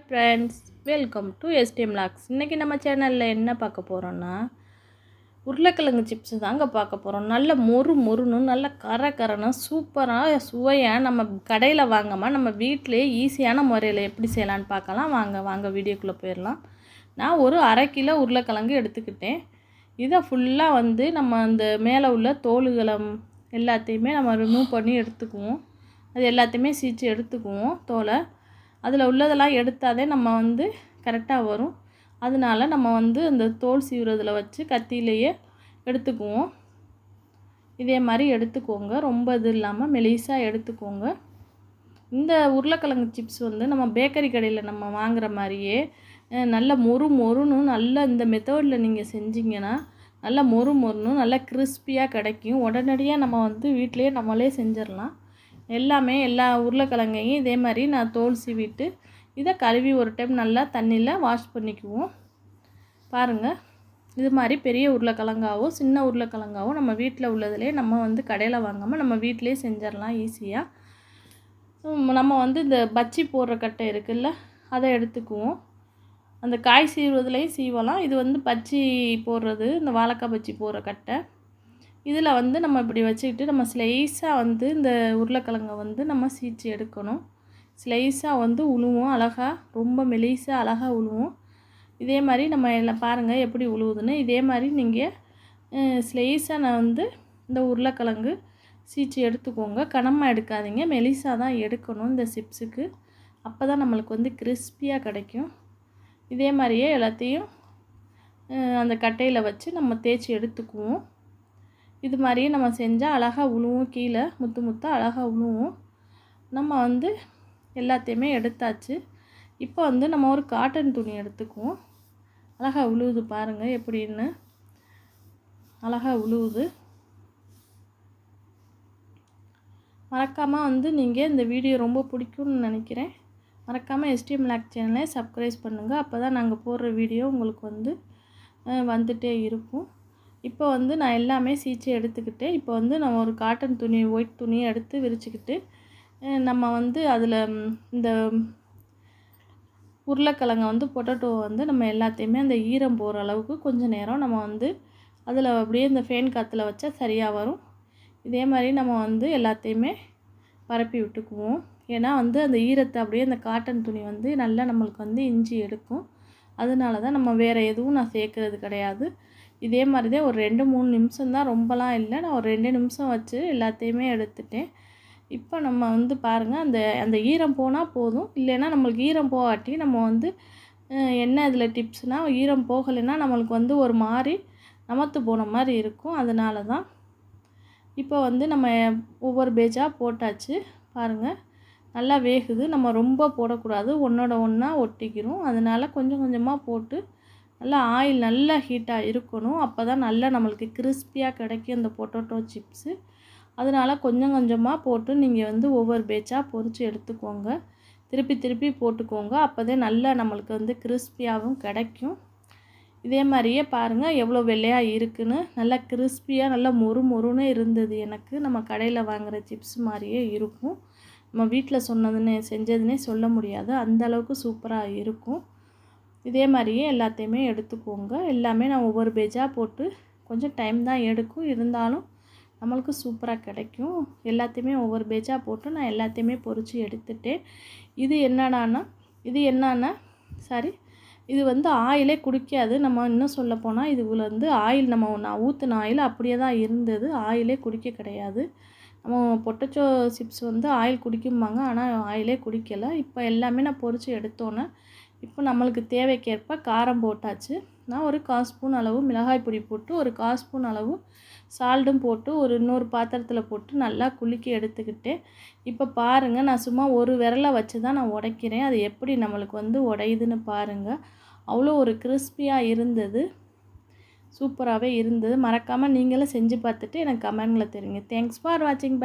Friends, welcome to STM lakhs. இன்றைக்கி நம்ம சேனலில் என்ன பார்க்க போகிறோன்னா, உருளைக்கிழங்கு சிப்ஸு தாங்க பார்க்க போகிறோம். நல்ல மொறுன்னு நல்ல கரன்னு சூப்பராக சுவையாக நம்ம கடையில் வாங்காமல் நம்ம வீட்டிலே ஈஸியான முறையில் எப்படி செய்யலான்னு பார்க்கலாம். வாங்க வீடியோக்குள்ளே போயிடலாம். நான் ஒரு 1/2 கிலோ உருளைக்கிழங்கு எடுத்துக்கிட்டேன். இதை ஃபுல்லாக நம்ம அந்த மேலே உள்ள தோல்களை எல்லாத்தையுமே நம்ம ரிமூவ் பண்ணி எடுத்துக்குவோம். அது எல்லாத்தையுமே சீச்சு எடுத்துக்குவோம் தோலை. அதில் உள்ளதெல்லாம் எடுத்தாலே நம்ம கரெக்டாக வரும். அதனால நம்ம அந்த தோல் சீவுறதில் வச்சு கத்தியிலேயே எடுத்துக்குவோம். இதே மாதிரி எடுத்துக்கோங்க. ரொம்ப இது இல்லாமல் மெலிசாக எடுத்துக்கோங்க. இந்த உருளைக்கிழங்கு சிப்ஸ் நம்ம பேக்கரி கடையில் நம்ம வாங்குகிற மாதிரியே நல்ல மொறுன்னு நல்ல இந்த மெத்தடில் நீங்கள் செஞ்சிங்கன்னா நல்லா மொறுன்னு நல்லா கிறிஸ்பியாக கிடைக்கும். உடனடியாக நம்ம வீட்டிலையே நம்மளே செஞ்சிடலாம். எல்லா உருளைக்கிழங்கையும் இதே மாதிரி நான் தோல் சீவிட்டு இதை கழுவி ஒரு டைம் நல்லா தண்ணியில் வாஷ் பண்ணிக்குவோம். பாருங்கள், இது மாதிரி பெரிய உருளைக்கிழங்காவோ சின்ன உருளைக்கிழங்காவோ நம்ம வீட்டில் உள்ளதிலே நம்ம கடையில் வாங்காமல் நம்ம வீட்டிலே செஞ்சிடலாம் ஈஸியாக. நம்ம இந்த பச்சி போடுற கட்டை இருக்குல்ல, அதை எடுத்துக்குவோம். அந்த காய் சீவுறதுலேயும் சீவலாம். இது பச்சி போடுறது, இந்த வாழைக்காய் பச்சி போடுற கட்டை. இதில் நம்ம இப்படி வச்சுக்கிட்டு நம்ம ஸ்லைஸாக இந்த உருளைக்கிழங்கை நம்ம சீச்சு எடுக்கணும். ஸ்லைஸாக உழுவோம் அழகாக, ரொம்ப மெலிசாக அழகாக உழுவோம். இதே மாதிரி நம்ம எல்லாம் பாருங்கள் எப்படி உழுவுதுன்னு. இதே மாதிரி நீங்கள் ஸ்லைஸாக நான் இந்த உருளைக்கிழங்கு சீச்சு எடுத்துக்கோங்க. கனமாக எடுக்காதீங்க, மெலிசாக தான் எடுக்கணும் இந்த சிப்ஸுக்கு. அப்போ தான் நம்மளுக்கு கிறிஸ்பியாக கிடைக்கும். இதே மாதிரியே எல்லாத்தையும் அந்த கட்டையில் வச்சு நம்ம தேய்ச்சி எடுத்துக்குவோம். இது மாதிரியே நம்ம செஞ்சால் அழகாக உழுவும், கீழே முத்தாக அழகாக உழுவும். நம்ம எல்லாத்தையுமே எடுத்தாச்சு. இப்போ நம்ம ஒரு காட்டன் துணி எடுத்துக்குவோம். அழகாக உழுவுது பாருங்கள் எப்படின்னு, அழகாக உழுவுது. மறக்காமல் நீங்கள் இந்த வீடியோ ரொம்ப பிடிக்கும்னு நினைக்கிறேன். மறக்காமல் எஸ்டிஎம் லாக் சேனலை சப்ஸ்கிரைப் பண்ணுங்கள். அப்போ தான் நாங்கள் போடுற வீடியோ உங்களுக்கு வந்துகிட்டே இருக்கும். இப்போ நான் எல்லாமே சீச்சு எடுத்துக்கிட்டேன். இப்போ நான் ஒரு காட்டன் துணி, ஒயிட் துணியை எடுத்து விரிச்சுக்கிட்டு நம்ம அதில் இந்த உருளைக்கிழங்கை பொட்டேட்டோ நம்ம எல்லாத்தையுமே அந்த ஈரம் போகிற அளவுக்கு கொஞ்சம் நேரம் நம்ம அதில் அப்படியே இந்த ஃபேன் காற்றுல வச்சா சரியாக வரும். இதே மாதிரி நம்ம எல்லாத்தையுமே பரப்பி விட்டுக்குவோம். ஏன்னா அந்த ஈரத்தை அப்படியே அந்த காட்டன் துணி நல்லா நம்மளுக்கு இஞ்சி எடுக்கும். அதனால தான் நம்ம வேறு எதுவும் நான் சேர்க்குறது கிடையாது. இதே மாதிரி தான் ஒரு 2-3 நிமிஷம் தான், ரொம்பலாம் இல்லை. நான் ஒரு 2 நிமிஷம் வச்சு எல்லாத்தையுமே எடுத்துட்டேன். இப்போ நம்ம பாருங்கள், அந்த ஈரம் போனால் போதும். இல்லைன்னா நம்மளுக்கு ஈரம் போகாட்டி நம்ம என்ன இதில் டிப்ஸ்னால், ஈரம் போகலைன்னா நம்மளுக்கு ஒரு மாதிரி நமத்து போன மாதிரி இருக்கும். அதனால தான் இப்போ நம்ம ஒவ்வொரு பேஜாக போட்டாச்சு. பாருங்கள், நல்லா வேகுது. நம்ம ரொம்ப போடக்கூடாது, ஒன்றோட ஒன்றா ஒட்டிக்கிறோம். அதனால் கொஞ்சம் கொஞ்சமாக போட்டு நல்லா ஆயில் நல்லா ஹீட்டாக இருக்கணும். அப்போ தான் நல்லா நம்மளுக்கு கிறிஸ்பியாக கிடைக்கும் இந்த பொட்டேட்டோ சிப்ஸு. அதனால் கொஞ்சம் கொஞ்சமாக போட்டு நீங்கள் ஒவ்வொரு பேட்சாக பொரித்து எடுத்துக்கோங்க. திருப்பி போட்டுக்கோங்க. அப்போ தான் நல்லா நம்மளுக்கு கிறிஸ்பியாகவும் கிடைக்கும். இதே மாதிரியே பாருங்கள் எவ்வளோ வெள்ளையாக இருக்குன்னு. நல்லா கிறிஸ்பியாக நல்லா மொறுன்னு இருந்தது எனக்கு. நம்ம கடையில் வாங்குகிற சிப்ஸ் மாதிரியே இருக்கும். நம்ம வீட்டில் செஞ்சதுன்னே சொல்ல முடியாது, அந்தளவுக்கு சூப்பராக இருக்கும். இதே மாதிரியே எல்லாத்தையுமே எடுத்துக்கோங்க. எல்லாமே நான் ஒவ்வொரு பேஜாக போட்டு கொஞ்சம் டைம் தான் எடுக்கும், இருந்தாலும் நம்மளுக்கு சூப்பராக கிடைக்கும். எல்லாத்தையுமே ஒவ்வொரு பேஜாக போட்டு நான் எல்லாத்தையுமே பொரித்து எடுத்துட்டேன். இது என்னன்னா சாரி, இது ஆயிலே குடிக்காது. நம்ம இன்னும் சொல்ல போனால் இதுல ஆயில் நான் ஊற்றின ஆயில் அப்படியே தான் இருந்தது. ஆயிலே குடிக்க கிடையாது. நம்ம பொட்டேட்டோ சிப்ஸ் ஆயில் குடிக்கும்பாங்க, ஆனால் ஆயிலே குடிக்கலை. இப்போ எல்லாமே நான் பொரித்து எடுத்தோன்னே இப்போ நம்மளுக்கு தேவைக்கேற்ப காரம் போட்டாச்சு. நான் ஒரு 1/4 ஸ்பூன் அளவு மிளகாய் பொடி போட்டு, ஒரு 1/4 ஸ்பூன் அளவு சால்ட்டும் போட்டு இன்னொரு பாத்திரத்தில் போட்டு நல்லா குலுக்கி எடுத்துக்கிட்டேன். இப்போ பாருங்கள், நான் சும்மா ஒரு விரலை வச்சு தான் நான் உடைக்கிறேன். அது எப்படி நம்மளுக்கு உடையுதுன்னு பாருங்கள். அவ்வளோ ஒரு கிறிஸ்பியாக இருந்தது, சூப்பராகவே இருந்தது. மறக்காமல் நீங்களும் செஞ்சு பார்த்துட்டு எனக்கு கமெண்டில் தெரியுங்க. தேங்க்ஸ் ஃபார் வாட்சிங். பை.